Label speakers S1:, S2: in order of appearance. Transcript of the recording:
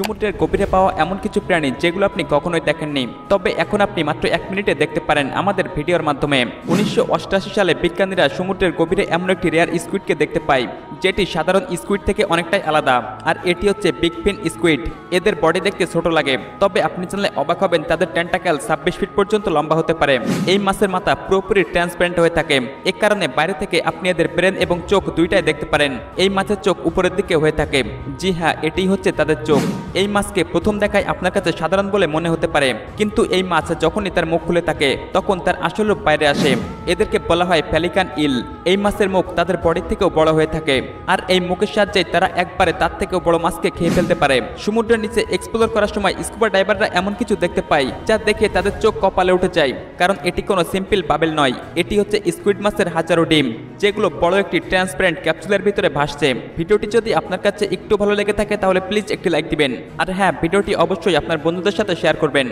S1: সমুদ্রের গভীরে পাওয়া এমন কিছু প্রাণী যেগুলো আপনি কখনোই দেখেননি, তবে এখন আপনি মাত্র 1 মিনিটে দেখতে পারেন আমাদের ভিডিওর মাধ্যমে। 1988 সালে বিজ্ঞানীরা সমুদ্রের গভীরে এমন একটি রেয়ার স্কুইডকে দেখতে পায়, যেটি সাধারণ স্কুইড থেকে অনেকটাই আলাদা। আর এটি হচ্ছে বিগ ফিন স্কুইড। এদের বডি দেখতে ছোট লাগে, তবে আপনি জানলে অবাক হবেন তাদের টেন্টাকেল 26 ফিট পর্যন্ত লম্বা হতে পারে। এই মাছের মাথা পুরোপুরি ট্রান্সপারেন্ট হয়ে থাকে, এ কারণে বাইরে থেকে আপনি এদের ব্রেন এবং চোখ দুইটাই দেখতে পারেন। এই মাছের চোখ উপরের দিকে হয়ে থাকে, জি হ্যাঁ, এটি হচ্ছে তাদের চোখ। এই মাছকে প্রথম দেখায় আপনার কাছে সাধারণ বলে মনে হতে পারে, কিন্তু এই মাছ যখনই তার মুখ খুলে থাকে তখন তার আসল রূপ বাইরে আসে। এদেরকে বলা হয় পেলিকান ইল। এই মাছের মুখ তাদের বডি থেকেও বড় হয়ে থাকে, আর এই মুখের সাহায্যে তারা একবারে তার থেকেও বড় মাছকে খেয়ে ফেলতে পারে। সমুদ্রের নিচে এক্সপ্লোর করার সময় স্কুবা ডাইভাররা এমন কিছু দেখতে পায় যা দেখে তাদের চোখ কপালে উঠে যায়, কারণ এটি কোনো সিম্পল বাবেল নয়, এটি হচ্ছে স্কুইড মাছের হাজারো ডিম, যেগুলো বড় একটি ট্রান্সপারেন্ট ক্যাপসুলের ভিতরে ভাসছে। ভিডিওটি যদি আপনার কাছে একটু ভালো লেগে থাকে তাহলে প্লিজ একটি লাইক দিবেন, আর হ্যাঁ, ভিডিওটি অবশ্যই আপনার বন্ধুদের সাথে শেয়ার করবেন।